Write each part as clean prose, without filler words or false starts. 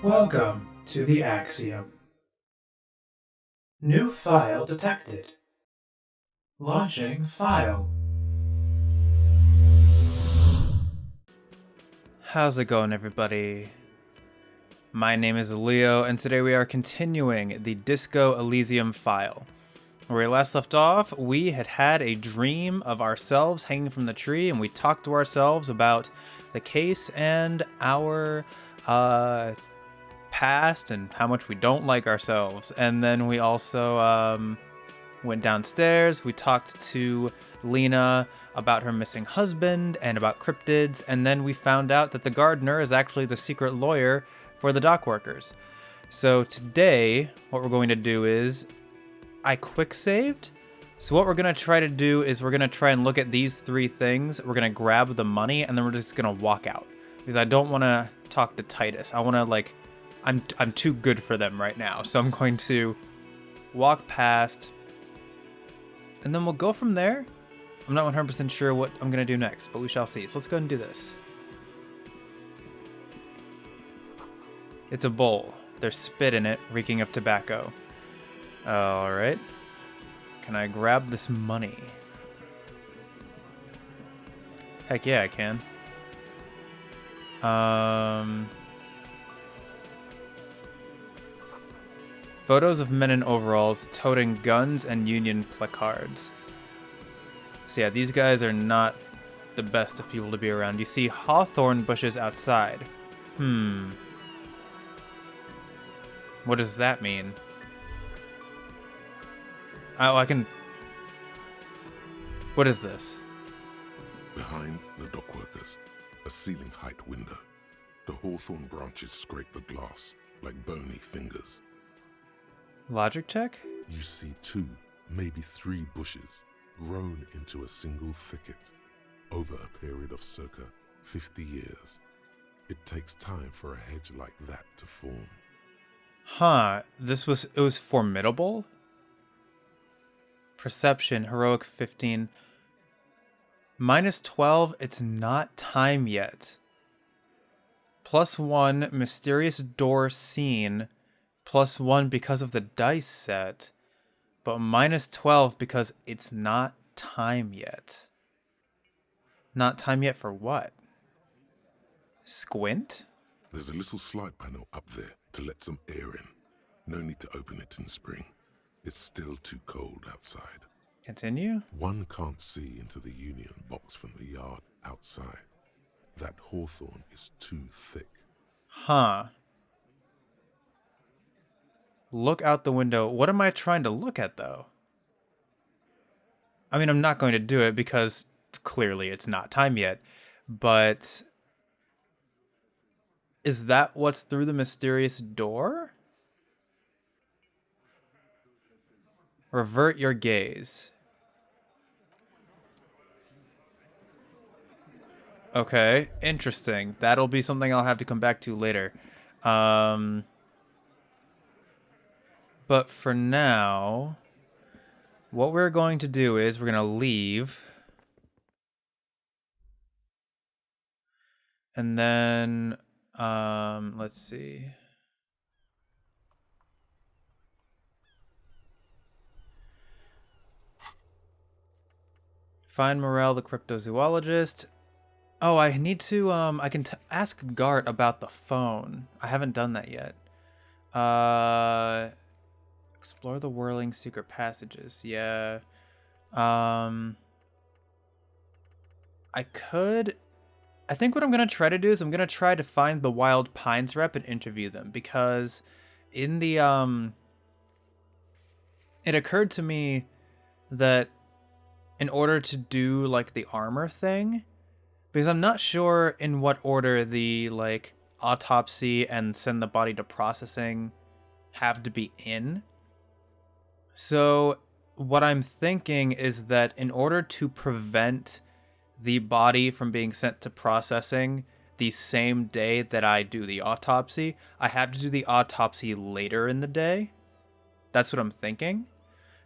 Welcome to the Axiom. New file detected. Launching file. How's it going, everybody? My name is Leo, and today we are continuing the Disco Elysium file. Where we last left off, we had a dream of ourselves hanging from the tree, and we talked to ourselves about the case and our past and how much we don't like ourselves. And then we also went downstairs. We talked to Lena about her missing husband and about cryptids, and then we found out that the gardener is actually the secret lawyer for the dock workers. So today, what we're going to do is, I quick saved. So what we're going to try to do is we're going to try and look at these three things. We're going to grab the money, and then we're just going to walk out. Because I don't want to talk to Titus. I want to, I'm too good for them right now. So I'm going to walk past, and then we'll go from there. I'm not 100% sure what I'm going to do next, but we shall see. So let's go ahead and do this. It's a bowl. There's spit in it, reeking of tobacco. Alright. Can I grab this money? Heck yeah, I can. Photos of men in overalls toting guns and Union placards. So yeah, these guys are not the best of people to be around. You see hawthorn bushes outside. What does that mean? Oh, I can... What is this? Behind the dock workers, a ceiling height window. The hawthorn branches scrape the glass like bony fingers. Logic check? You see 2, maybe 3 bushes grown into a single thicket over a period of circa 50 years. It takes time for a hedge like that to form. Huh, it was formidable? Perception, heroic 15. -12, it's not time yet. +1, mysterious door seen. +1 because of the dice set. But -12 because it's not time yet. Not time yet for what? Squint? There's a little slide panel up there to let some air in. No need to open it in spring. It's still too cold outside. Continue? One can't see into the Union box from the yard outside. That hawthorn is too thick. Huh. Look out the window. What am I trying to look at, though? I mean, I'm not going to do it because clearly it's not time yet. But is that what's through the mysterious door? Revert your gaze. Okay, interesting. That'll be something I'll have to come back to later. But for now, what we're going to do is we're going to leave. And then, let's see. Find Morel, the cryptozoologist. Oh, I need to, I can ask Gart about the phone. I haven't done that yet. Explore the whirling secret passages. Yeah. I think what I'm going to try to do is I'm going to try to find the Wild Pines rep and interview them, because in the, it occurred to me that in order to do, like, the armor thing, because I'm not sure in what order the, like, autopsy and send the body to processing have to be in. So what I'm thinking is that in order to prevent the body from being sent to processing the same day that I do the autopsy, I have to do the autopsy later in the day. That's what I'm thinking.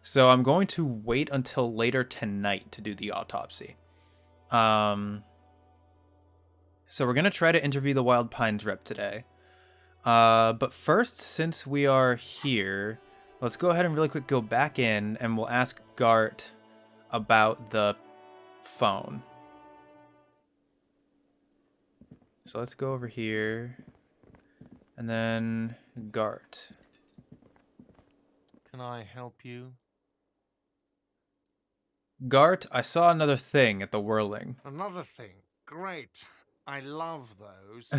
So I'm going to wait until later tonight to do the autopsy. So we're going to try to interview the Wild Pines rep today. But first, since we are here, let's go ahead and really quick go back in and we'll ask Gart about the phone. So let's go over here. And then Gart. Can I help you? Gart, I saw another thing at the whirling. Another thing. Great. I love those.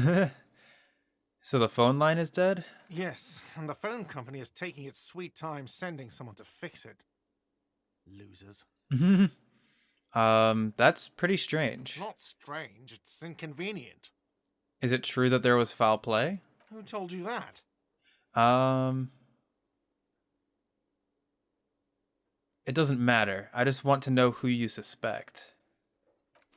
So the phone line is dead? Yes, and the phone company is taking its sweet time sending someone to fix it. Losers. That's pretty strange. Not strange, it's inconvenient. Is it true that there was foul play? Who told you that? It doesn't matter. I just want to know who you suspect.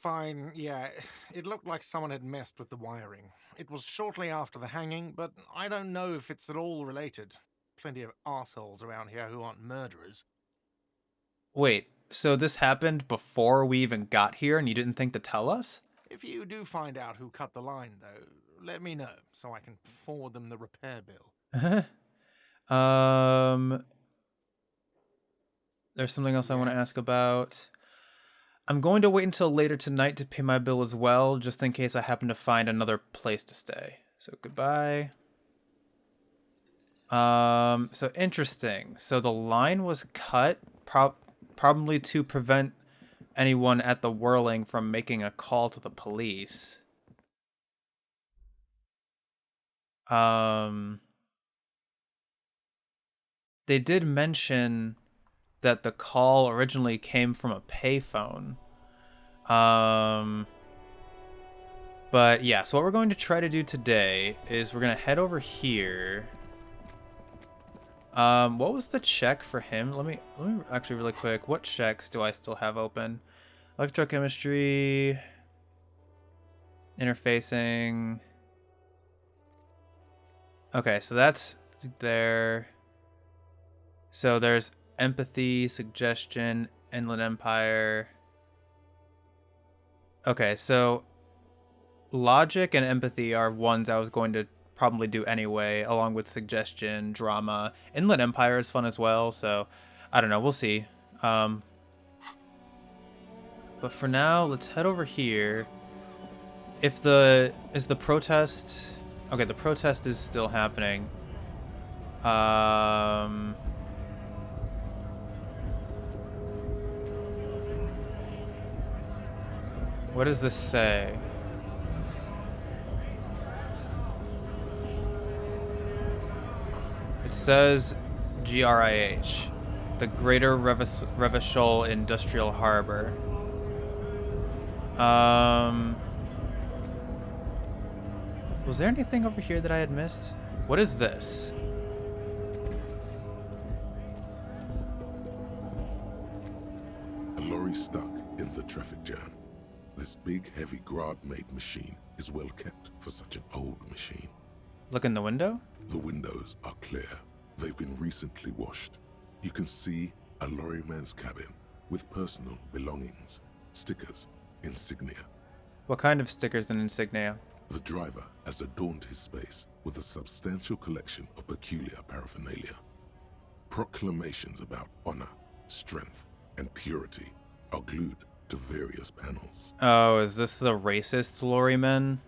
Fine, yeah. It looked like someone had messed with the wiring. It was shortly after the hanging, but I don't know if it's at all related. Plenty of assholes around here who aren't murderers. Wait, so this happened before we even got here and you didn't think to tell us? If you do find out who cut the line, though, let me know so I can forward them the repair bill. There's something else I want to ask about. I'm going to wait until later tonight to pay my bill as well, just in case I happen to find another place to stay. So goodbye. So interesting. So the line was cut, probably to prevent anyone at the whirling from making a call to the police. They did mention that the call originally came from a payphone. But yeah, so what we're going to try to do today is we're going to head over here. What was the check for him? Let me actually really quick. What checks do I still have open? Electrochemistry, interfacing. Okay, so that's there. So there's empathy, suggestion, Inland Empire. Okay, so logic and empathy are ones I was going to probably do anyway, along with suggestion, drama. Inland Empire is fun as well, so I don't know, we'll see. But for now, let's head over here. Is the protest... Okay, the protest is still happening. What does this say? It says GRIH, the Greater Revachol Industrial Harbor. Was there anything over here that I had missed? What is this? A lorry stuck in the traffic jam. This big, heavy Grad-made machine is well kept for such an old machine. Look in the window? The windows are clear. They've been recently washed. You can see a lorryman's cabin with personal belongings, stickers, insignia. What kind of stickers and insignia? The driver has adorned his space with a substantial collection of peculiar paraphernalia. Proclamations about honor, strength, and purity are glued to various panels. Oh, is this the racist lorryman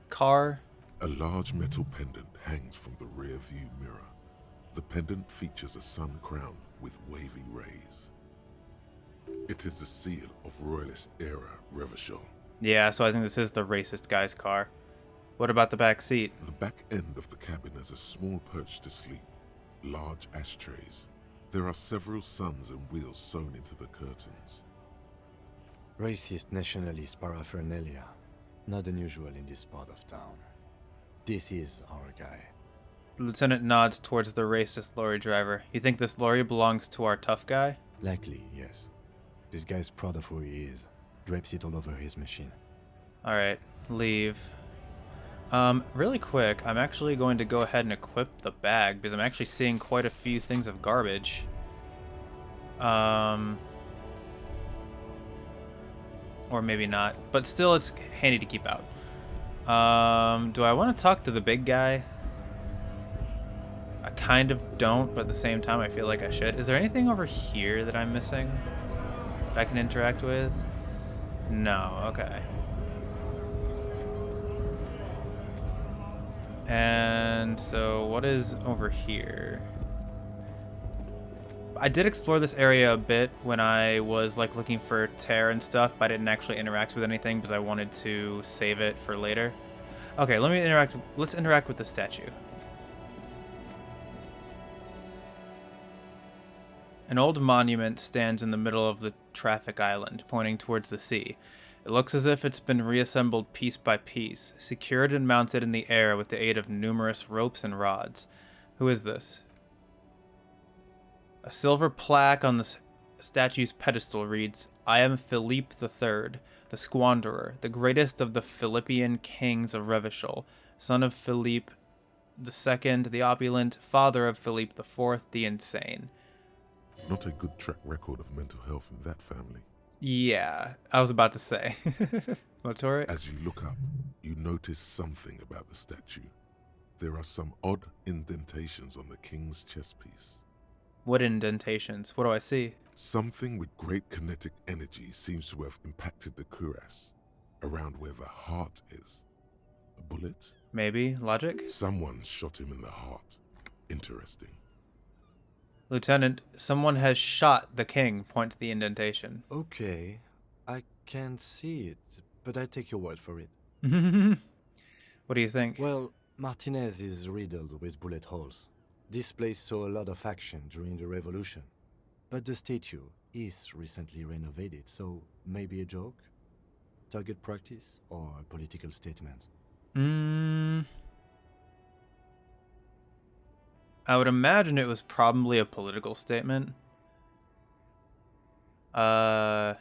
car? A large metal pendant hangs from the rear view mirror. The pendant features a sun crowned with wavy rays. It is the seal of Royalist era Revachol. Yeah, so I think this is the racist guy's car. What about the back seat? The back end of the cabin has a small perch to sleep, large ashtrays. There are several suns and wheels sewn into the curtains. Racist nationalist paraphernalia. Not unusual in this part of town. This is our guy. The lieutenant nods towards the racist lorry driver. You think this lorry belongs to our tough guy? Likely, yes. This guy's proud of who he is. Drapes it all over his machine. Alright, leave. Really quick, I'm actually going to go ahead and equip the bag because I'm actually seeing quite a few things of garbage. Or maybe not, but still it's handy to keep out. Do I want to talk to the big guy? I kind of don't, but at the same time, I feel like I should. Is there anything over here that I'm missing that I can interact with? No, okay. And so what is over here? I did explore this area a bit when I was like looking for tear and stuff, but I didn't actually interact with anything because I wanted to save it for later. Okay, let's interact with the statue. An old monument stands in the middle of the traffic island, pointing towards the sea. It looks as if it's been reassembled piece by piece, secured and mounted in the air with the aid of numerous ropes and rods. Who is this? A silver plaque on the statue's pedestal reads, "I am Philippe III, the Squanderer, the greatest of the Philippian kings of Revachol, son of Philippe II, the opulent, father of Philippe IV, the insane." Not a good track record of mental health in that family. Yeah, I was about to say. Motoric? As you look up, you notice something about the statue. There are some odd indentations on the king's chest piece. What indentations? What do I see? Something with great kinetic energy seems to have impacted the cuirass, around where the heart is. A bullet? Maybe. Logic? Someone shot him in the heart. Interesting. Lieutenant, someone has shot the king. Point to the indentation. Okay, I can't see it, but I take your word for it. What do you think? Well, Martinez is riddled with bullet holes. This place saw a lot of action during the revolution. But the statue is recently renovated, so maybe a joke? Target practice or a political statement? I would imagine it was probably a political statement. Yeah,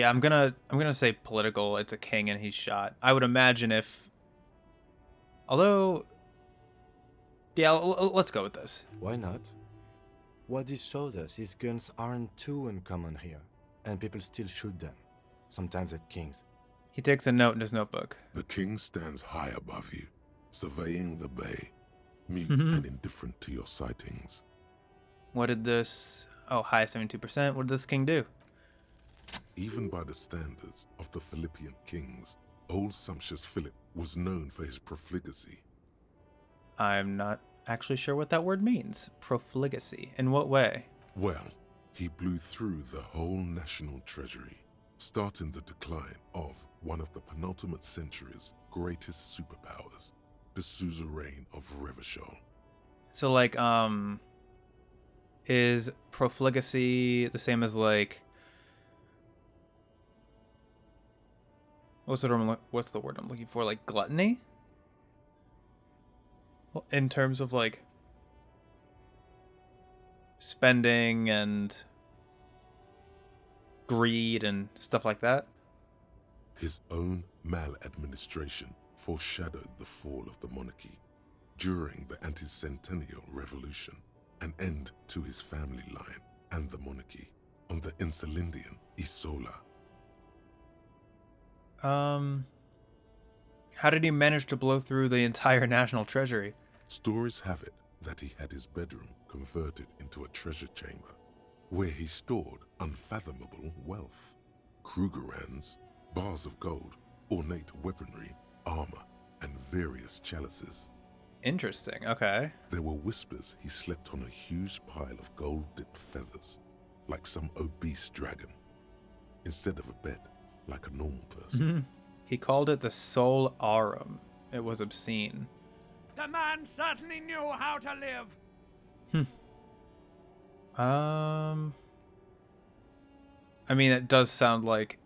I'm gonna say political. It's a king and he's shot. I would imagine if, although, yeah, let's go with this. Why not? What this shows us is guns aren't too uncommon here, and people still shoot them, sometimes at kings. He takes a note in his notebook. The king stands high above you, surveying the bay, mute and indifferent to your sightings. What did this? Oh, high 72%. What did this king do? Even by the standards of the Philippian kings, old sumptuous Philip was known for his profligacy. I'm not actually sure what that word means. Profligacy. In what way? Well, he blew through the whole national treasury, starting the decline of one of the penultimate century's greatest superpowers, the suzerain of Revachol. So, like, is profligacy the same as, like, what's the word I'm looking for? Like, gluttony? In terms of, like, spending and greed and stuff like that? His own maladministration foreshadowed the fall of the monarchy during the anti-centennial revolution, an end to his family line and the monarchy on the Insulindian Isola. How did he manage to blow through the entire national treasury? Stories have it that he had his bedroom converted into a treasure chamber, where he stored unfathomable wealth. Krugerrands, bars of gold, ornate weaponry, armor, and various chalices. Interesting, okay. There were whispers he slept on a huge pile of gold-dipped feathers, like some obese dragon, instead of a bed, like a normal person. He called it the Sol Aurum. It was obscene. The man certainly knew how to live. I mean, it does sound like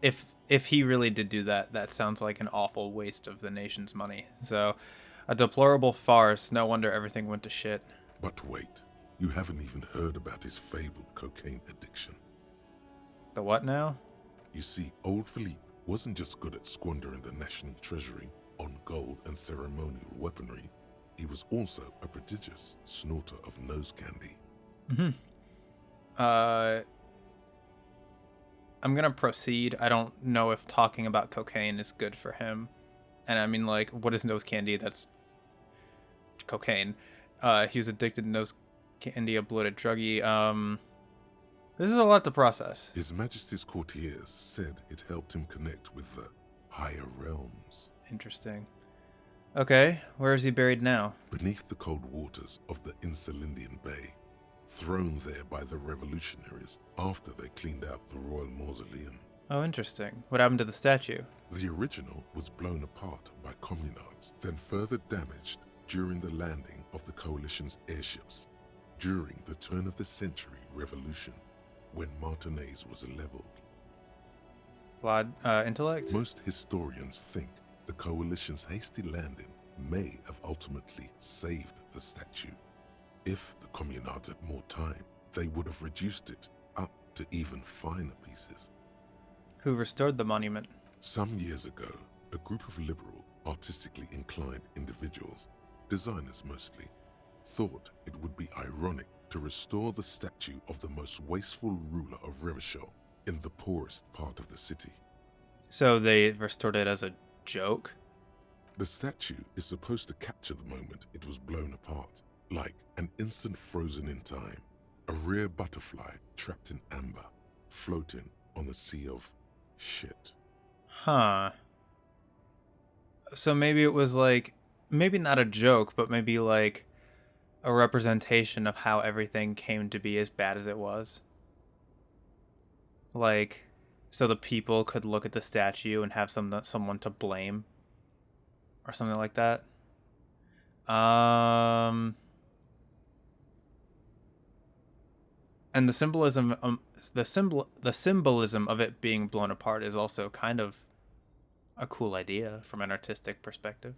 if he really did do that, that sounds like an awful waste of the nation's money. So, a deplorable farce. No wonder everything went to shit. But wait, you haven't even heard about his fabled cocaine addiction. The what now? You see, old Philippe wasn't just good at squandering the national treasury on gold and ceremonial weaponry. He was also a prodigious snorter of nose candy. I'm gonna proceed. I don't know if talking about cocaine is good for him. And I mean, like, what is nose candy? That's cocaine. He was addicted to nose candy, a bloated druggie. This is a lot to process. His Majesty's courtiers said it helped him connect with the higher realms. Interesting. Okay, where is he buried now? Beneath the cold waters of the Insulindian Bay, thrown there by the revolutionaries after they cleaned out the royal mausoleum. Oh, interesting. What happened to the statue? The original was blown apart by communards, then further damaged during the landing of the coalition's airships during the turn-of-the-century revolution, when Martinez was leveled. Intellect? Most historians think the coalition's hasty landing may have ultimately saved the statue. If the communards had more time, they would have reduced it up to even finer pieces. Who restored the monument? Some years ago, a group of liberal, artistically inclined individuals, designers mostly, thought it would be ironic to restore the statue of the most wasteful ruler of Revachol in the poorest part of the city. So they restored it as a joke? The statue is supposed to capture the moment it was blown apart, like an instant frozen in time, a rare butterfly trapped in amber, floating on a sea of shit. Huh. So maybe it was like, maybe not a joke, but maybe like a representation of how everything came to be as bad as it was. Like, so the people could look at the statue and have someone to blame. Or something like that. And the symbolism, the symbolism of it being blown apart is also kind of a cool idea from an artistic perspective.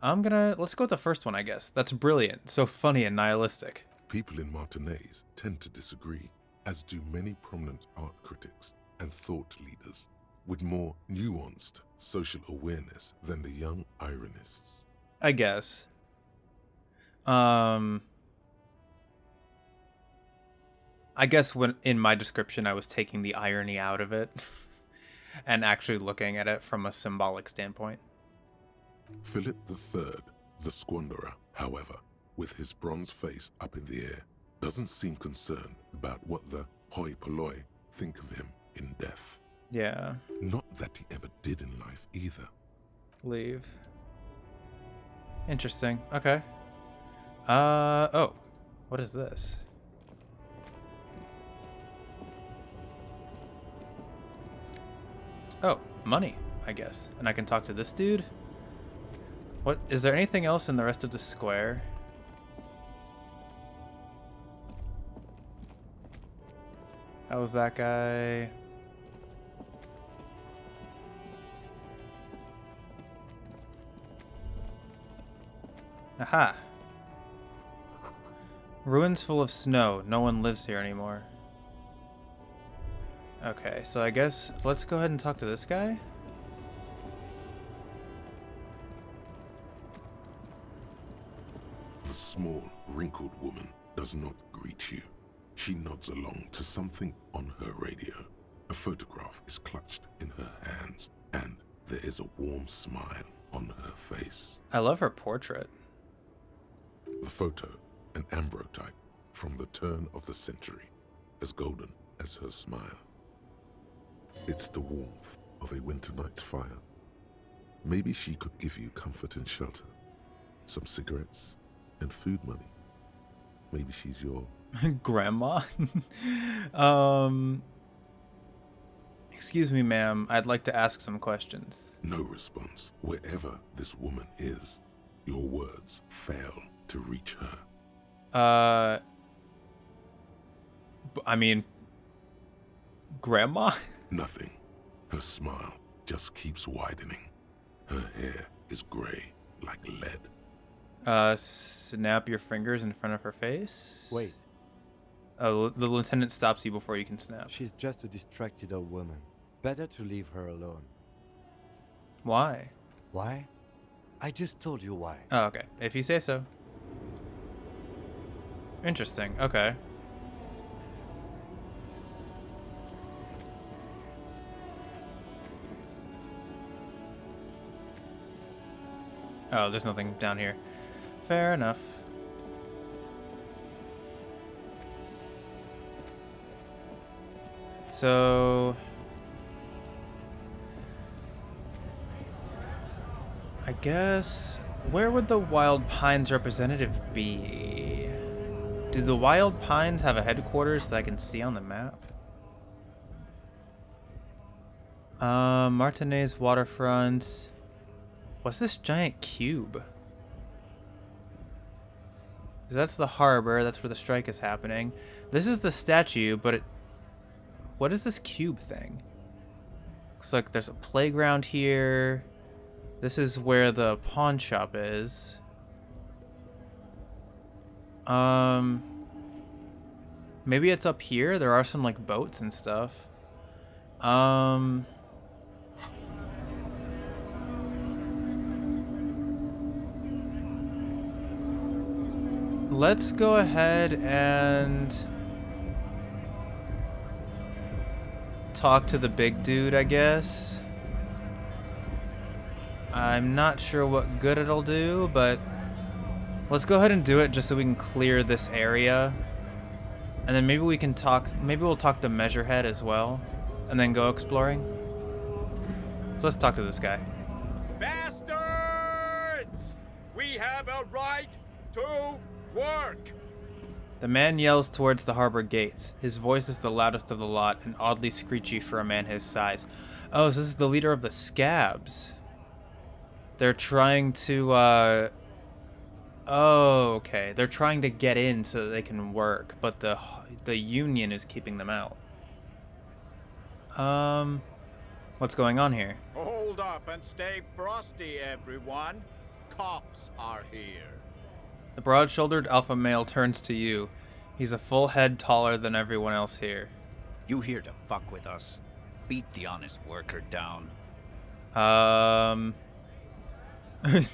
Let's go with the first one, I guess. That's brilliant, so funny and nihilistic. People in Martinez tend to disagree, as do many prominent art critics and thought leaders with more nuanced social awareness than the young ironists. I guess. I guess when in my description I was taking the irony out of it and actually looking at it from a symbolic standpoint. Philip III, the Squanderer, however, with his bronze face up in the air, doesn't seem concerned about what the hoi polloi think of him in death. Yeah. Not that he ever did in life either. Leave. Interesting. Okay. Oh. What is this? Oh, money, I guess. And I can talk to this dude? What? Is there anything else in the rest of the square? How was that guy? Aha. Ruins full of snow. No one lives here anymore. Okay, so I guess let's go ahead and talk to this guy. The small, wrinkled woman does not greet you. She nods along to something on her radio. A photograph is clutched in her hands, and there is a warm smile on her face. I love her portrait. The photo, an ambrotype from the turn of the century, as golden as her smile. It's the warmth of a winter night's fire. Maybe she could give you comfort and shelter, some cigarettes and food money. Maybe she's your Grandma? Excuse me, ma'am. I'd like to ask some questions. no response. Wherever this woman is, your words fail to reach her. I mean, Grandma? Nothing. Her smile just keeps widening. Her hair is gray like lead. Snap your fingers in front of her face? Wait, Oh, the lieutenant stops you before you can snap. she's just a distracted old woman. Better to leave her alone. Why? Why? I just told you why. Oh, okay. If you say so. Interesting. Okay. Oh, there's nothing down here. Fair enough. So I guess where would the Wild Pines representative be? Do the Wild Pines have a headquarters that I can see on the map? Martinez waterfront. What's this giant cube? 'Cause that's the harbor. That's where the strike is happening. This is the statue, but what is this cube thing? Looks like there's a playground here. This is where the pawn shop is. Maybe it's up here. There are some like boats and stuff. Let's go ahead and talk to the big dude, I guess. I'm not sure what good it'll do, but let's go ahead and do it just so we can clear this area. And then maybe we can talk, maybe we'll talk to Measurehead as well, and then go exploring. So let's talk to this guy. Bastards! We have a right to work! The man yells towards the harbor gates. His voice is the loudest of the lot and oddly screechy for a man his size. Oh, so this is the leader of the scabs. They're trying to, oh, okay. They're trying to get in so that they can work, but the union is keeping them out. What's going on here? Hold up and stay frosty, everyone. Cops are here. The broad-shouldered alpha male turns to you. He's a full head taller than everyone else here. You here to fuck with us? Beat the honest worker down.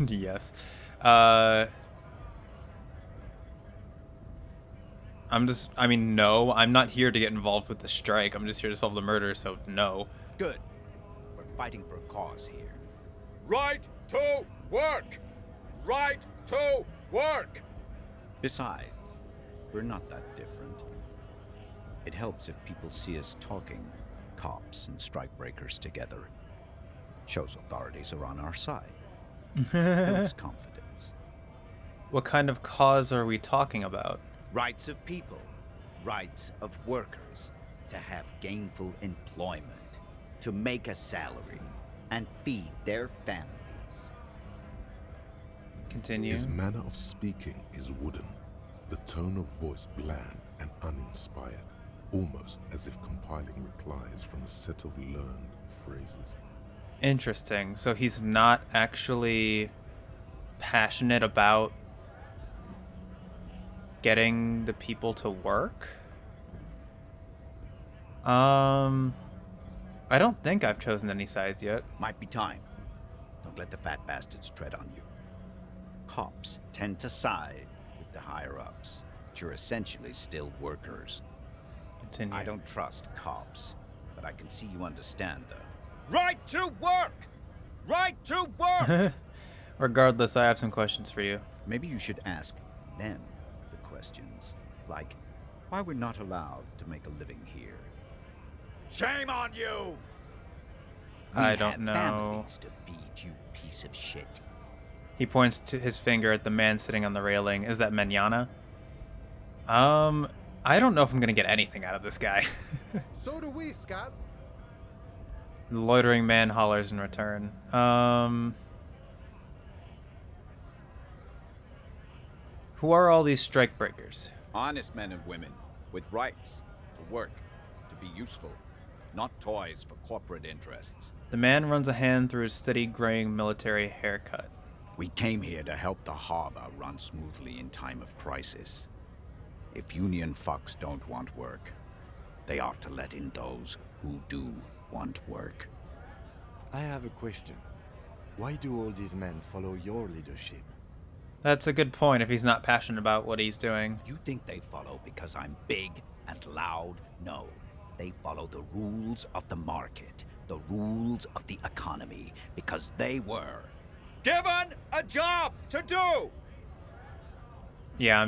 Yes. No, I'm not here to get involved with the strike. I'm just here to solve the murder, so no. Good. We're fighting for a cause here. Right to work! Right to work! Besides, we're not that different. It helps if people see us talking, cops and strikebreakers together. Shows authorities are on our side. Builds confidence. What kind of cause are we talking about? Rights of people, rights of workers, to have gainful employment, to make a salary, and feed their families. Continue. His manner of speaking is wooden, the tone of voice bland and uninspired, almost as if compiling replies from a set of learned phrases. Interesting. So he's not actually passionate about getting the people to work? I don't think I've chosen any sides yet. Might be time. Don't let the fat bastards tread on you. Cops tend to side with the higher-ups, but you're essentially still workers. Continue. I don't trust cops, but I can see you understand the... Right to work! Right to work! Regardless, I have some questions for you. Maybe you should ask them the questions, like why we're not allowed to make a living here. Shame on you! I We don't have know. families to feed, you piece of shit. He points to his finger at the man sitting on the railing. Is that Manana? I don't know if I'm gonna get anything out of this guy. So do we, Scott. The loitering man hollers in return. Who are all these strikebreakers? Honest men and women with rights to work, to be useful, not toys for corporate interests. The man runs a hand through his steady graying military haircut. We came here to help the harbor run smoothly in time of crisis. If union fucks don't want work, they ought to let in those who do want work. I have a question. Why do all these men follow your leadership? That's a good point if he's not passionate about what he's doing. You think they follow because I'm big and loud? No. They follow the rules of the market, the rules of the economy, because they were Given a job to do! Yeah,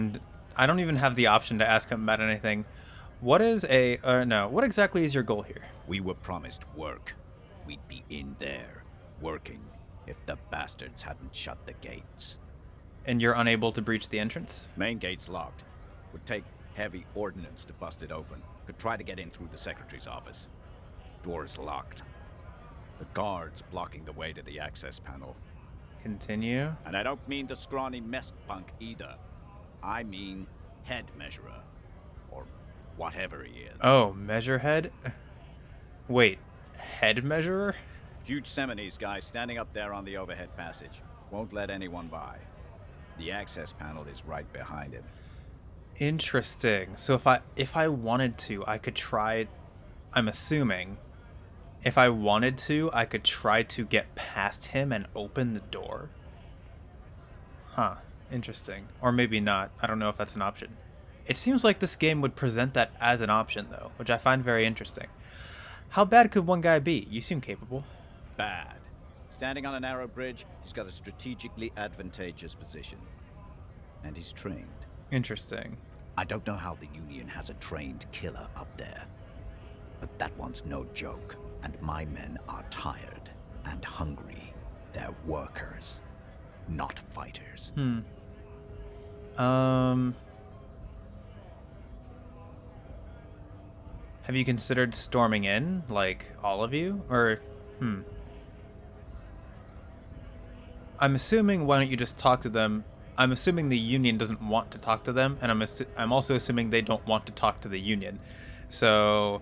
I don't even have the option to ask him about anything. What is no, what exactly is your goal here? We were promised work. We'd be in there, working, if the bastards hadn't shut the gates. And you're unable to breach the entrance? Main gate's locked. Would take heavy ordnance to bust it open. Could try to get in through the secretary's office. Door's locked. The guard's blocking the way to the access panel. Continue. And I don't mean the scrawny mess punk either. I mean head measurer. Or whatever he is. Oh, Measurehead? Wait, head measurer? Huge Seminese guy standing up there on the overhead passage. Won't let anyone by. The access panel is right behind him. Interesting. So if I wanted to, I could try, I'm assuming, if I wanted to, I could try to get past him and open the door. Huh. Interesting. Or maybe not. I don't know if that's an option. It seems like this game would present that as an option, though, which I find very interesting. How bad could one guy be? You seem capable. Bad. Standing on a narrow bridge, he's got a strategically advantageous position. And he's trained. Interesting. I don't know how the Union has a trained killer up there. But that one's no joke. And my men are tired and hungry. They're workers, not fighters. Have you considered storming in, like, all of you? Or, I'm assuming, why don't you just talk to them? I'm assuming the Union doesn't want to talk to them, and I'm also assuming they don't want to talk to the Union. So,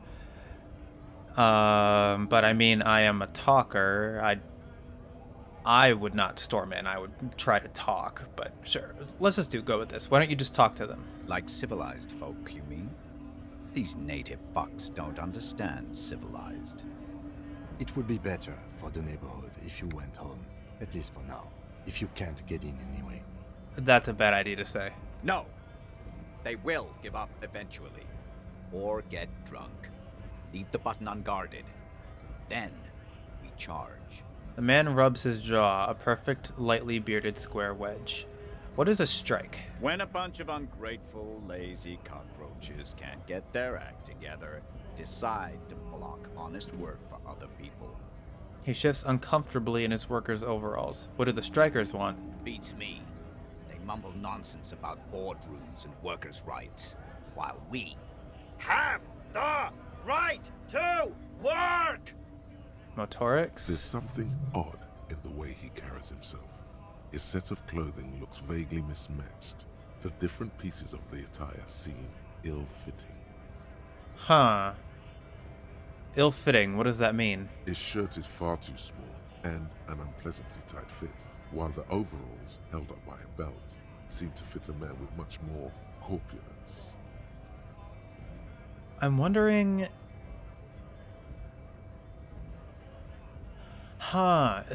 but I mean, I am a talker. I would not storm in. I would try to talk, but sure. Let's just go with this. Why don't you just talk to them? Like civilized folk, you mean? These native fucks don't understand civilized. It would be better for the neighborhood if you went home, at least for now, if you can't get in anyway. That's a bad idea to say. No. They will give up eventually. Or get drunk. Leave the button unguarded. Then we charge. The man rubs his jaw, a perfect, lightly bearded square wedge. What is a strike? When a bunch of ungrateful, lazy cockroaches can't get their act together, decide to block honest work for other people. He shifts uncomfortably in his workers' overalls. What do the strikers want? Beats me. They mumble nonsense about boardrooms and workers' rights, while we have the right to work! Motorix? There's something odd in the way he carries himself. His set of clothing looks vaguely mismatched. The different pieces of the attire seem ill-fitting. Huh. Ill-fitting, what does that mean? His shirt is far too small and an unpleasantly tight fit, while the overalls, held up by a belt, seem to fit a man with much more corpulence. I'm wondering...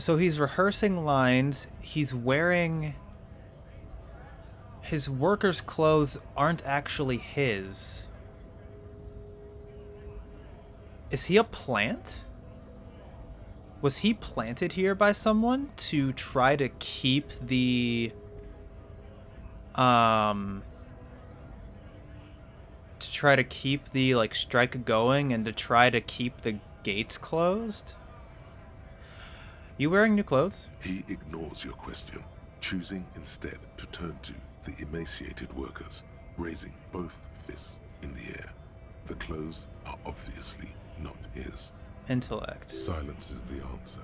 So he's rehearsing lines. He's wearing... His workers' clothes aren't actually his. Is he a plant? Was he planted here by someone to try to keep the... like, strike going and to try to keep the gates closed? You wearing new clothes? He ignores your question, choosing instead to turn to the emaciated workers, raising both fists in the air. The clothes are obviously not his. Intellect. Silence is the answer.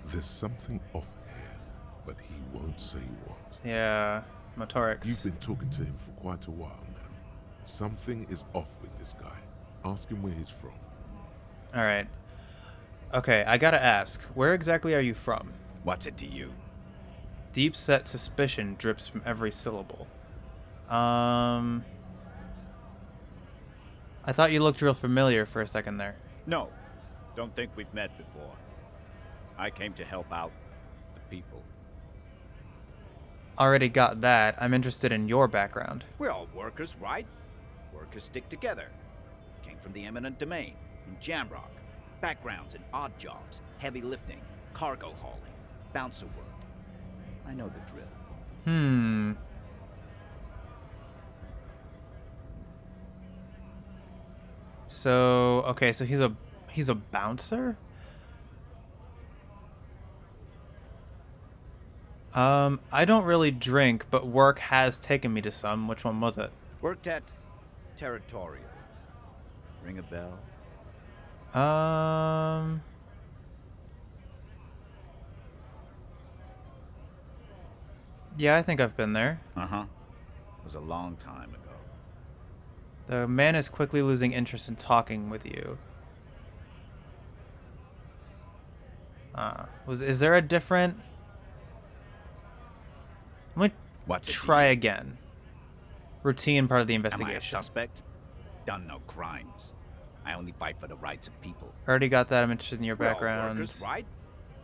There's something off here, but he won't say what. Yeah, Motorix. You've been talking to him for quite a while now. Something is off with this guy. Ask him where he's from. All right. Okay, I gotta ask, where exactly are you from? What's it to you? Deep-set suspicion drips from every syllable. I thought you looked real familiar for a second there. No, don't think we've met before. I came to help out the people. Already got that. I'm interested in your background. We're all workers, right? Workers stick together. Came from the eminent domain in Jamrock. Backgrounds in odd jobs, heavy lifting, cargo hauling, bouncer work. I know the drill. So, okay, so he's a bouncer? I don't really drink, but work has taken me to some. Which one was it? Worked at Territorial. Ring a bell? Yeah, I think I've been there. Uh-huh. It was a long time ago. The man is quickly losing interest in talking with you. Is there a different... Let me What's it to try you? again. Routine part of the Am I a investigation. suspect? Done no crimes. I only fight for the rights of people. Already got that. I'm interested in your We're all background. workers, right?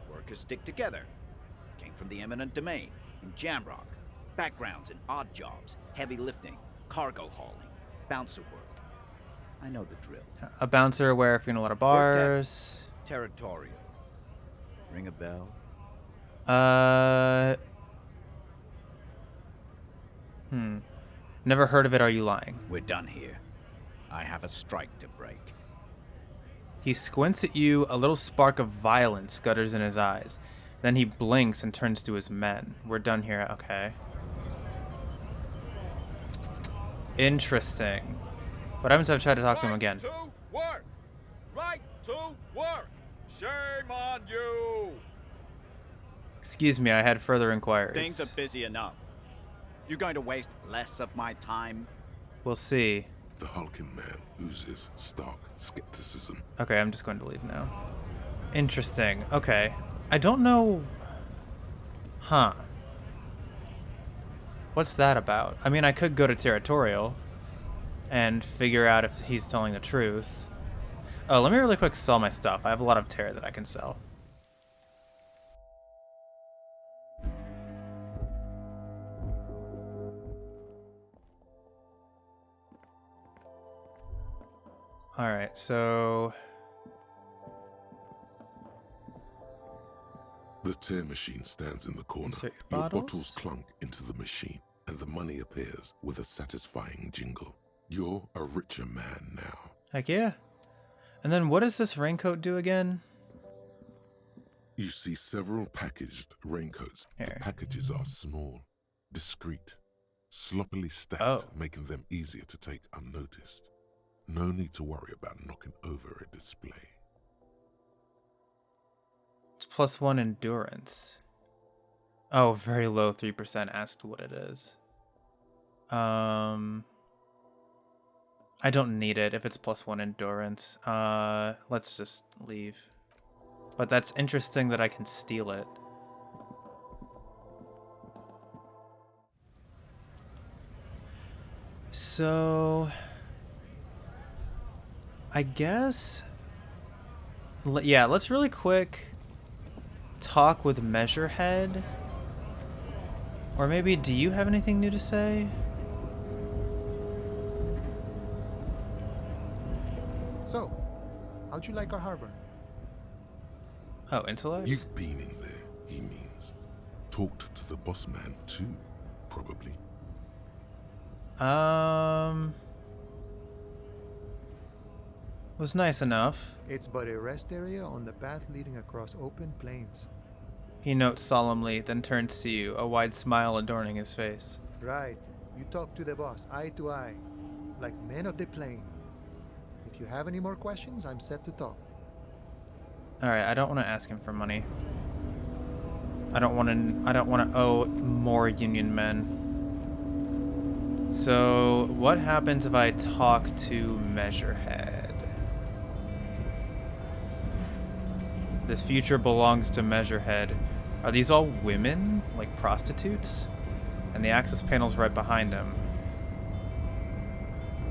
Workers stick together. Came from the eminent domain in Jamrock. Backgrounds in odd jobs, heavy lifting, cargo hauling, bouncer work. I know the drill. A bouncer aware if you're in a lot of Worked at bars. Territorial. Ring a bell? Never heard of it. Are you lying? We're done here. I have a strike to break. He squints at you. A little spark of violence gutters in his eyes. Then he blinks and turns to his men. We're done here. Okay. Interesting. What happens if I try to talk to him again? To work! Right to work! Shame on you! Excuse me, I had further inquiries. Things are busy enough. You going to waste less of my time? We'll see. The hulking man oozes stark skepticism. Okay, I'm just going to leave now. Interesting. Okay. I don't know... Huh. What's that about? I mean, I could go to Territorial and figure out if he's telling the truth. Oh, let me really quick sell my stuff. I have a lot of tear that I can sell. Alright, so... The tear machine stands in the corner. Insert Your bottles. bottles clunk into the machine, and the money appears with a satisfying jingle. You're a richer man now. Heck yeah. And then what does this raincoat do again? You see several packaged raincoats. Here. The packages are small, discreet, sloppily stacked, Oh. making them easier to take unnoticed. No need to worry about knocking over a display. It's +1 endurance. Oh, very low 3% asked what it is. I don't need it if it's +1 endurance. Let's just leave. But that's interesting that I can steal it. So... I guess... Yeah, let's really quick talk with Measurehead. Or maybe, do you have anything new to say? So, how'd you like our harbor? Oh, intellect? You've been in there, he means. Talked to the boss man too, probably. Was nice enough. It's but a rest area on the path leading across open plains. He notes solemnly, then turns to you, a wide smile adorning his face. Right. You talk to the boss, eye to eye, like men of the plain. If you have any more questions, I'm set to talk. Alright, I don't want to ask him for money. I don't want to owe more Union men. So, what happens if I talk to Measurehead? This future belongs to Measurehead. Are these all women? Like prostitutes? And the access panel's right behind him.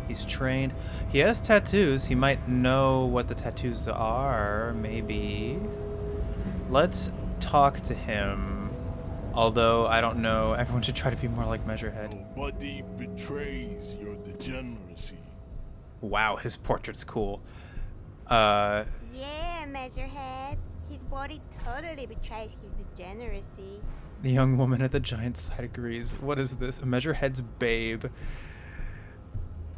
He's trained. He has tattoos. He might know what the tattoos are, maybe. Let's talk to him. Although, I don't know. Everyone should try to be more like Measurehead. Nobody betrays your degeneracy. Wow, his portrait's cool. Yeah, Measurehead. His body totally betrays his degeneracy. The young woman at the giant side agrees. What is this? Measurehead's babe.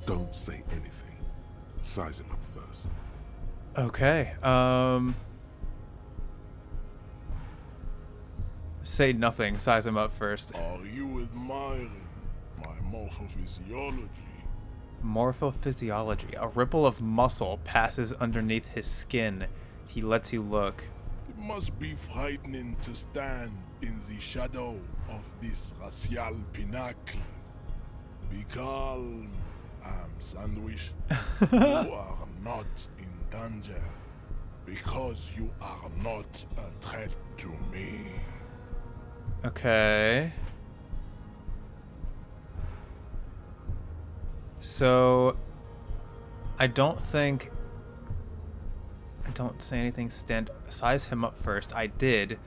Don't say anything. Size him up first. Okay. Say nothing. Size him up first. Are you admiring my morphophysiology? Morphophysiology. A ripple of muscle passes underneath his skin. He lets you look. It must be frightening to stand in the shadow of this racial pinnacle. Be calm, Sandwich. You are not in danger because you are not a threat to me. Okay. So, I don't say anything. Size him up first. I did.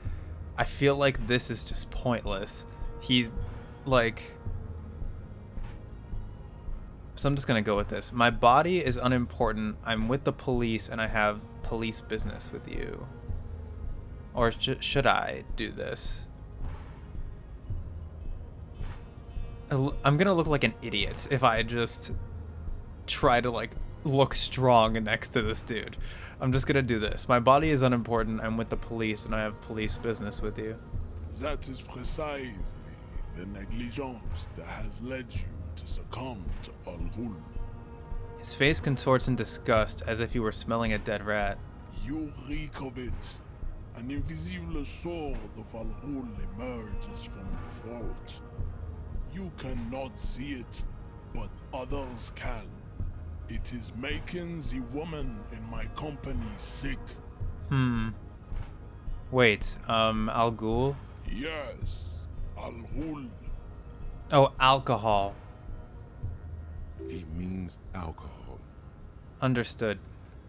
I feel like this is just pointless. He's like... So I'm just gonna go with this. My body is unimportant. I'm with the police and I have police business with you. Or should I do this? I'm gonna look like an idiot if I just try to like look strong next to this dude. I'm just gonna do this. My body is unimportant. I'm with the police and I have police business with you. That is precisely the negligence that has led you to succumb to Al Ghul. His face contorts in disgust as if he were smelling a dead rat. You reek of it. An invisible sword of Al Ghul emerges from your throat. You cannot see it, but others can. It is making the woman in my company sick. Wait, Al Ghul? Yes, Al Ghul. Oh, alcohol. He means alcohol. Understood.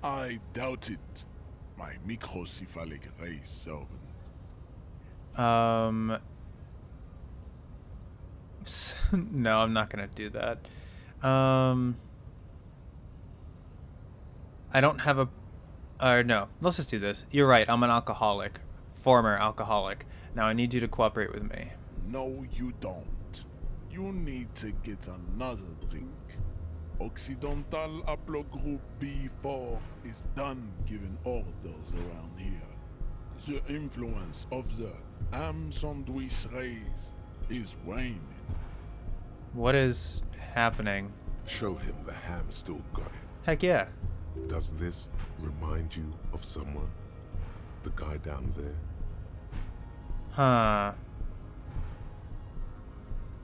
I doubt it. My microcephalic race servant. No, I'm not gonna do that. I don't have a... no, let's just do this. You're right, I'm an alcoholic. Former alcoholic. Now I need you to cooperate with me. No, you don't. You need to get another drink. Occidental Haplogroup B4 is done giving orders around here. The influence of the ham sandwich race is waning. What is happening? Show him the ham still got it. Heck yeah. Does this remind you of someone? The guy down there? Huh.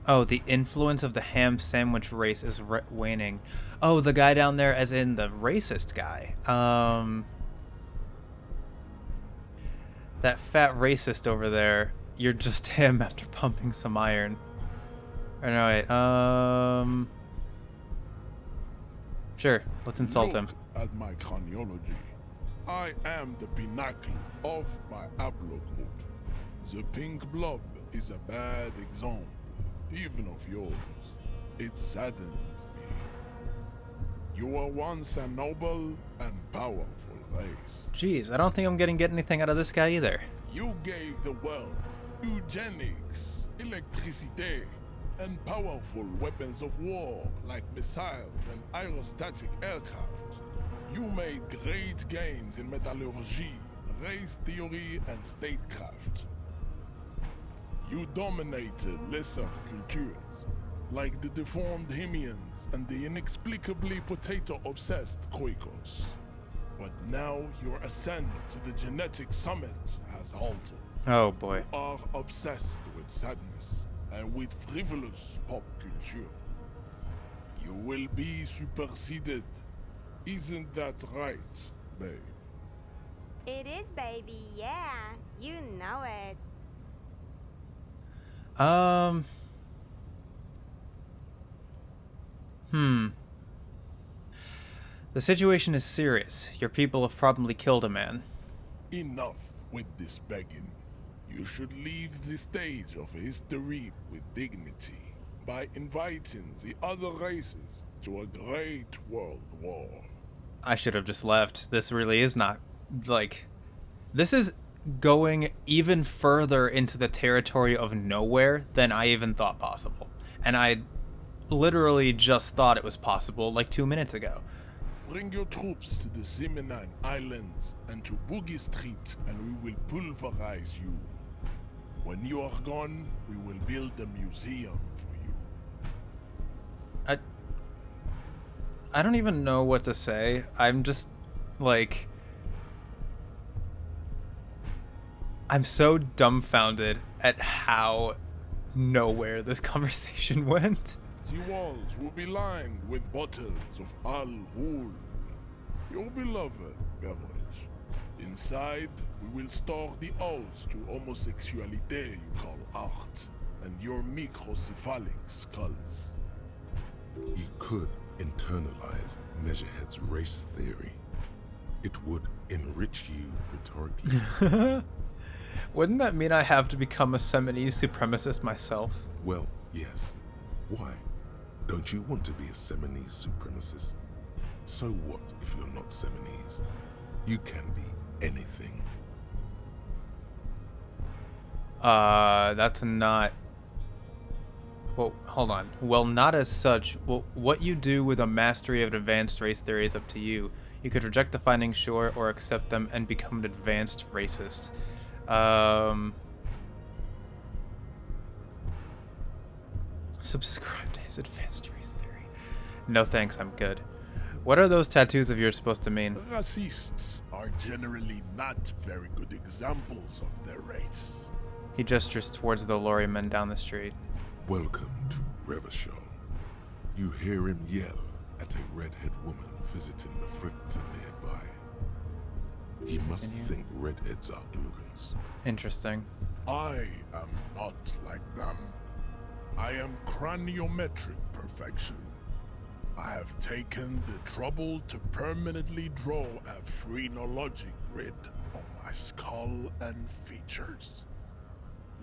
Oh, the influence of the ham sandwich race is waning. Oh, the guy down there as in the racist guy. That fat racist over there, you're just him after pumping some iron. Alright, sure, let's insult him. Look at my craniology. I am the pinnacle of my haplogroup. The pink blob is a bad example, even of yours. It saddens me. You were once a noble and powerful race. Jeez, I don't think I'm gonna get anything out of this guy either. You gave the world eugenics, electricity, and powerful weapons of war like missiles and aerostatic aircraft. You made great gains in metallurgy, race theory, and statecraft. You dominated lesser cultures, like the deformed Hemians and the inexplicably potato-obsessed Quakers. But now your ascent to the genetic summit has halted. Oh boy. You are obsessed with sadness and with frivolous pop culture. You will be superseded. Isn't that right, babe? It is, baby, yeah. You know it. The situation is serious. Your people have probably killed a man. Enough with this begging. You should leave the stage of history with dignity by inviting the other races to a great world war. I should have just left. This really is not, like... This is going even further into the territory of nowhere than I even thought possible. And I literally just thought it was possible like 2 minutes ago. Bring your troops to the Semenine Islands and to Boogie Street, and we will pulverize you. When you are gone, we will build a museum for you. I don't even know what to say. I'm just like, I'm so dumbfounded at how nowhere this conversation went. The walls will be lined with bottles of Al Ghul, your beloved beverage. Inside, we will store the odes to homosexuality you call art, and your microcephalic skulls. You could internalize Measurehead's race theory. It would enrich you rhetorically. Wouldn't that mean I have to become a Seminese supremacist myself? Well, yes. Why? Don't you want to be a Seminese supremacist? So what if you're not Seminese? You can be anything. That's not... Well, hold on. Well, not as such. Well, what you do with a mastery of advanced race theory is up to you. You could reject the findings, sure, or accept them and become an advanced racist. Subscribe to his advanced race theory. No thanks, I'm good. What are those tattoos of yours supposed to mean? Racists are generally not very good examples of their race. He gestures towards the lorryman down the street. Welcome to Revachol. You hear him yell at a redhead woman visiting the fritter nearby. He must think redheads are immigrants. Interesting. I am not like them. I am craniometric perfection. I have taken the trouble to permanently draw a phrenologic grid on my skull and features.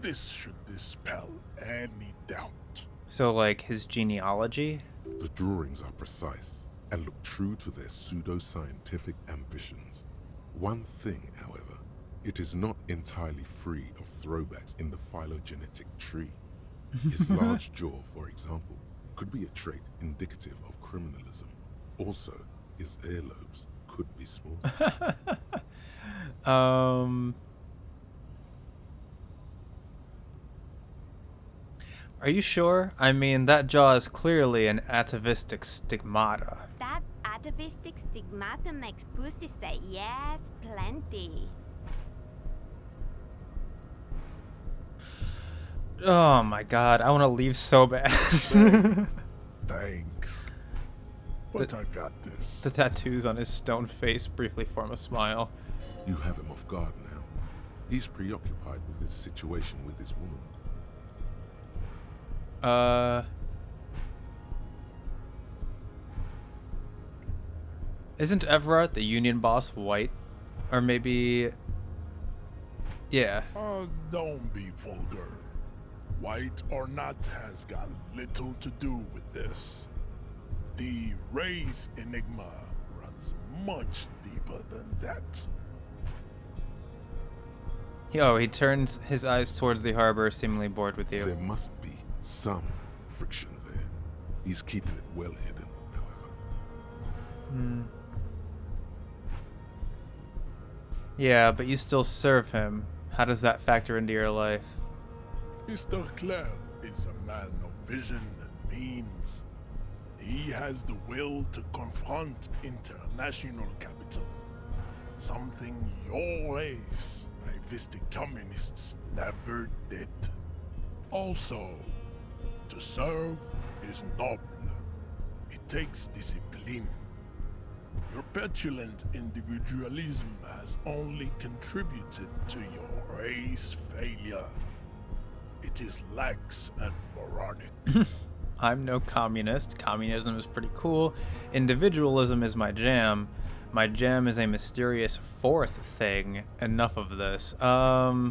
This should dispel any doubt. So, like, his genealogy? The drawings are precise and look true to their pseudo-scientific ambitions. One thing, however, it is not entirely free of throwbacks in the phylogenetic tree. His large jaw, for example, could be a trait indicative of criminalism. Also, his earlobes could be small. Are you sure? I mean, that jaw is clearly an atavistic stigmata. That atavistic stigmata makes pussy say yes, plenty. Oh my god, I want to leave so bad. Thanks. But I got this. The tattoos on his stone face briefly form a smile. You have him off guard now. He's preoccupied with this situation with his woman. Isn't Everard, the union boss, white? Or maybe... Yeah. Don't be vulgar. White or not has got little to do with this. The race enigma runs much deeper than that. Oh, he turns his eyes towards the harbor, seemingly bored with you. There must be some friction there. He's keeping it well hidden, however. Yeah, but you still serve him. How does that factor into your life? Mr. Clare is a man of vision and means. He has the will to confront international capital. Something your race, naivistic communists, never did. Also, to serve is noble. It takes discipline. Your petulant individualism has only contributed to your race failure. It is lax and moronic. I'm no communist. Communism is pretty cool. Individualism is my jam. My jam is a mysterious fourth thing. Enough of this. I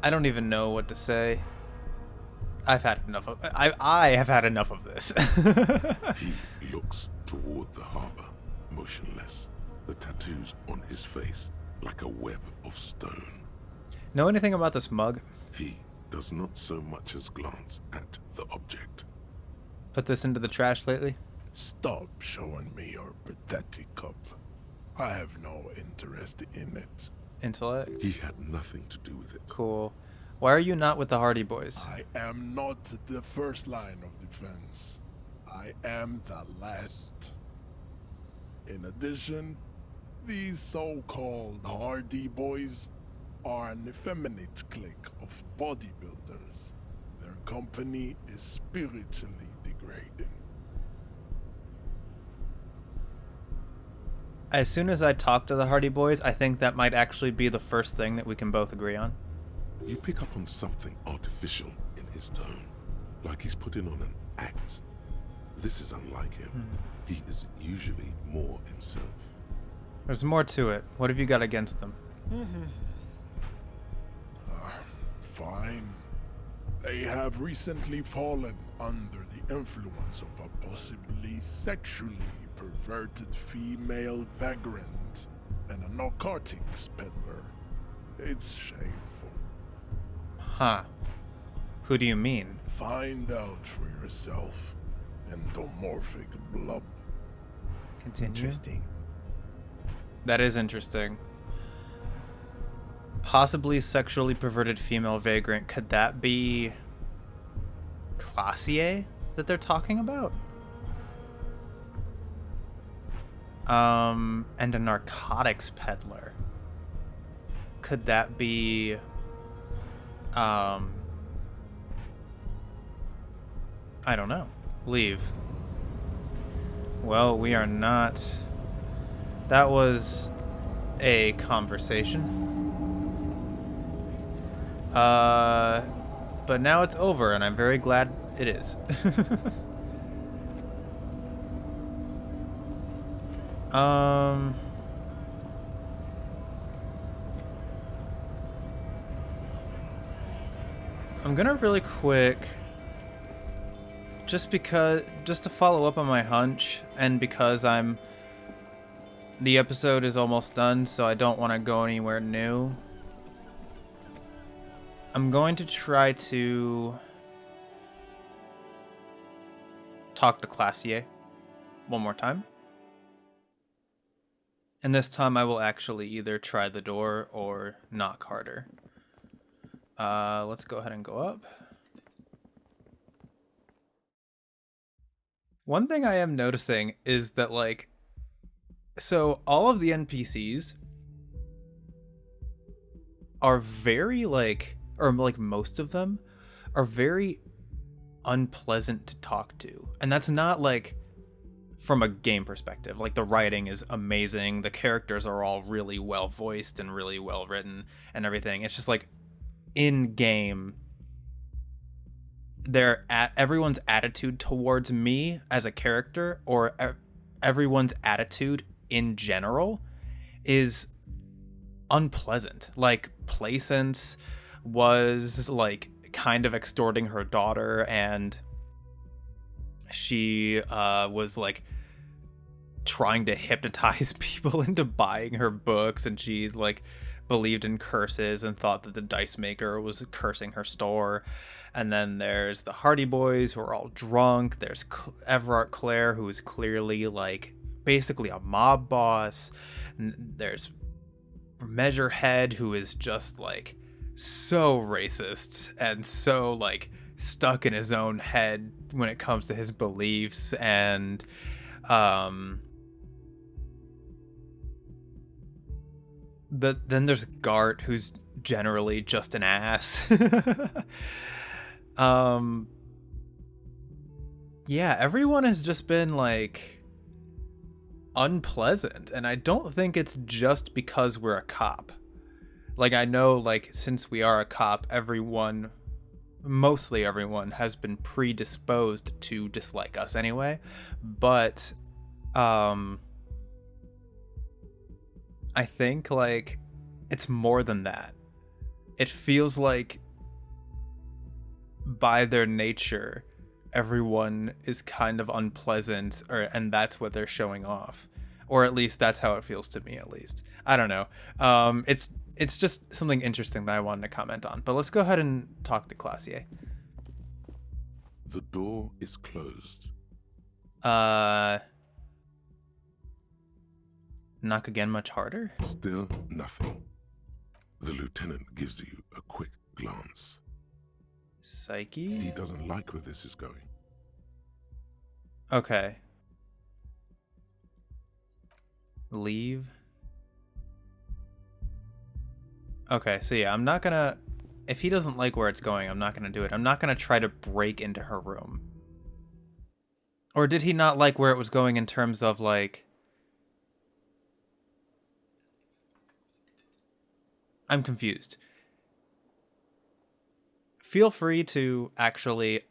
don't even know what to say. I've had enough of I have had enough of this. He looks toward the harbor, motionless, the tattoos on his face like a web of stone. Know anything about this mug? He does not so much as glance at the object. put this into the trash lately? Stop showing me your pathetic cup. I have no interest in it. Intellect? He had nothing to do with it. Cool. Why are you not with the Hardy Boys? I am not the first line of defense. I am the last. In addition, these so-called Hardy Boys are an effeminate clique of bodybuilders. Their company is spiritually degrading. As soon as I talk to the Hardy Boys, I think that might actually be the first thing that we can both agree on. You pick up on something artificial in his tone, like he's putting on an act. This is unlike him. He is usually more himself. There's more to it. What have you got against them? Fine. They have recently fallen under the influence of a possibly sexually perverted female vagrant and a narcotics peddler. It's shameful. Huh. Who do you mean? Find out for yourself. Endomorphic blob. Continue. Interesting. That is interesting. Possibly sexually perverted female vagrant. Could that be Classier that they're talking about? And a narcotics peddler. Could that be I don't know. Leave. Well, we are not. That was a conversation. But now it's over, and I'm very glad it is. I'm gonna really quick, just to follow up on my hunch, and because the episode is almost done, so I don't want to go anywhere new. I'm going to try to talk to Classier one more time. And this time I will actually either try the door or knock harder. Let's go ahead and go up. One thing I am noticing is that, like, so all of the NPCs are very, like, or like most of them are very unpleasant to talk to. And that's not like from a game perspective. Like, the writing is amazing. The characters are all really well voiced and really well written and everything. It's just like in game, everyone's attitude towards me as a character, or everyone's attitude in general, is unpleasant. Like, Placence was like kind of extorting her daughter, and she was like trying to hypnotize people into buying her books, and she like believed in curses and thought that the dice maker was cursing her store. And then there's the Hardy Boys, who are all drunk. There's Everard Clare, who is clearly like basically a mob boss. And there's Measurehead, who is just like so racist and so like stuck in his own head when it comes to his beliefs. And then there's Gart, who's generally just an ass. Yeah, everyone has just been like unpleasant, and I don't think it's just because we're a cop. Like, I know, like, since we are a cop, mostly everyone has been predisposed to dislike us anyway, but I think like it's more than that. It feels like by their nature, everyone is kind of unpleasant, and that's what they're showing off, or at least that's how it feels to me. At least, I don't know. It's just something interesting that I wanted to comment on. But let's go ahead and talk to Classier. The door is closed. Knock again much harder? Still nothing. The lieutenant gives you a quick glance. Psyche? He doesn't like where this is going. Okay. Leave. Okay, so yeah, I'm not gonna... If he doesn't like where it's going, I'm not gonna do it. I'm not gonna try to break into her room. Or did he not like where it was going in terms of, like... I'm confused. Feel free to actually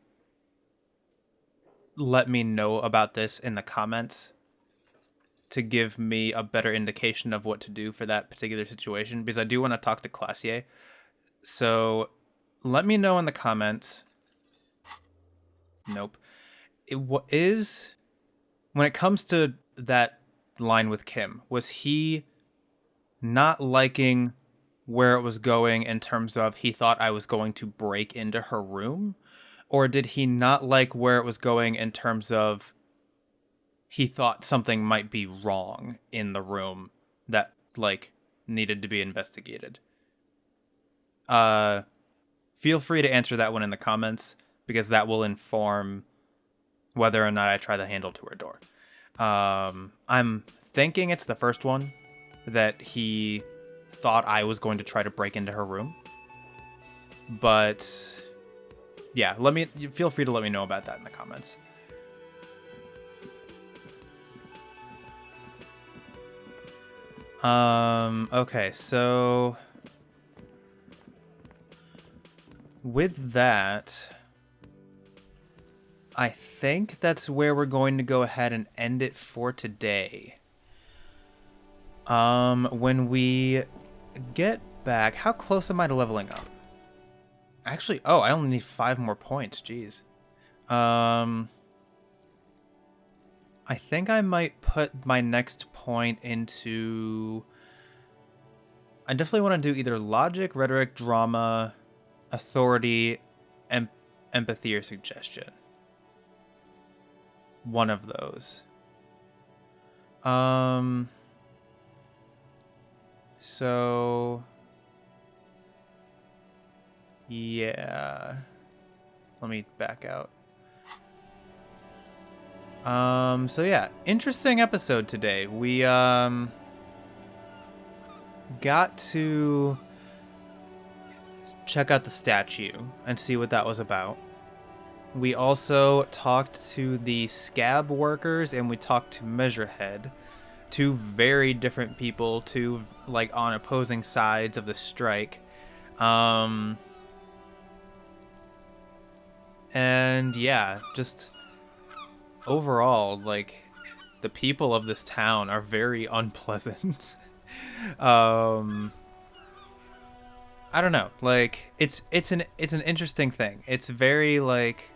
let me know about this in the comments to give me a better indication of what to do for that particular situation, because I do want to talk to Classier. So let me know in the comments. Nope. When it comes to that line with Kim, was he not liking where it was going in terms of he thought I was going to break into her room? Or did he not like where it was going in terms of he thought something might be wrong in the room that, like, needed to be investigated? Feel free to answer that one in the comments, because that will inform whether or not I try the handle to her door. I'm thinking it's the first one, that he thought I was going to try to break into her room. But yeah, feel free to let me know about that in the comments. Okay, so with that, I think that's where we're going to go ahead and end it for today. When we get back, how close am I to leveling up? Actually, oh, I only need 5 more points. Jeez. I think I might put my next point into... I definitely want to do either logic, rhetoric, drama, authority, empathy, or suggestion. One of those. So... yeah. Let me back out. So yeah, interesting episode today. We, got to check out the statue and see what that was about. We also talked to the scab workers, and we talked to Measurehead. 2 very different people, 2, like, on opposing sides of the strike. And yeah, just overall, like, the people of this town are very unpleasant. I don't know, like, it's an interesting thing. It's very, like,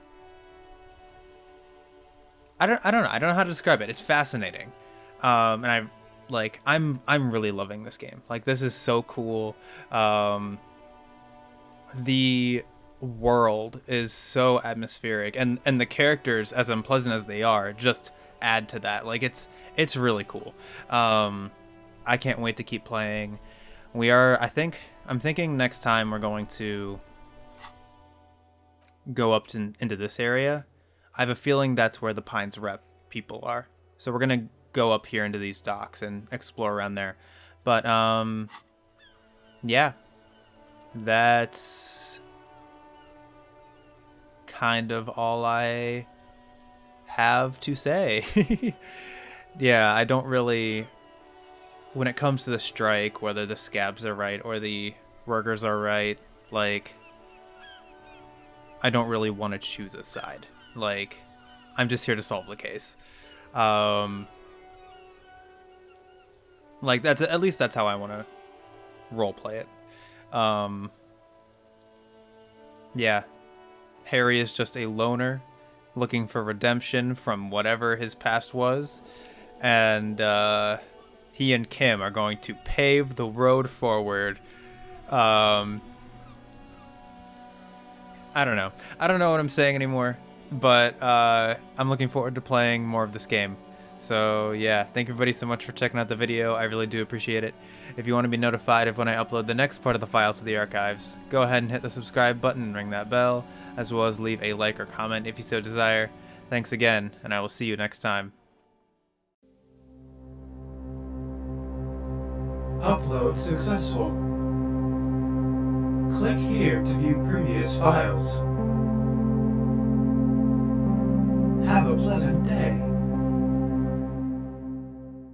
I don't know how to describe it. It's fascinating. And I'm really loving this game. Like, this is so cool. The world is so atmospheric, and the characters, as unpleasant as they are, just add to that. Like, it's really cool. I can't wait to keep playing. I'm thinking next time we're going to go up into this area. I have a feeling that's where the Pines Rep people are. So we're going to go up here into these docks and explore around there. But, yeah. That's kind of all I have to say. Yeah, I don't really... When it comes to the strike, whether the scabs are right or the workers are right, like, I don't really want to choose a side. Like, I'm just here to solve the case. Like, at least that's how I want to roleplay it. Yeah. Harry is just a loner looking for redemption from whatever his past was. And, he and Kim are going to pave the road forward. I don't know. I don't know what I'm saying anymore. but I'm looking forward to playing more of this game. So yeah, thank you everybody so much for checking out the video. I really do appreciate it. If you want to be notified of when I upload the next part of the file to the archives, go ahead and hit the subscribe button and ring that bell, as well as leave a like or comment if you so desire. Thanks again, and I will see you next time. Upload successful. Click here to view previous files. Have a pleasant day.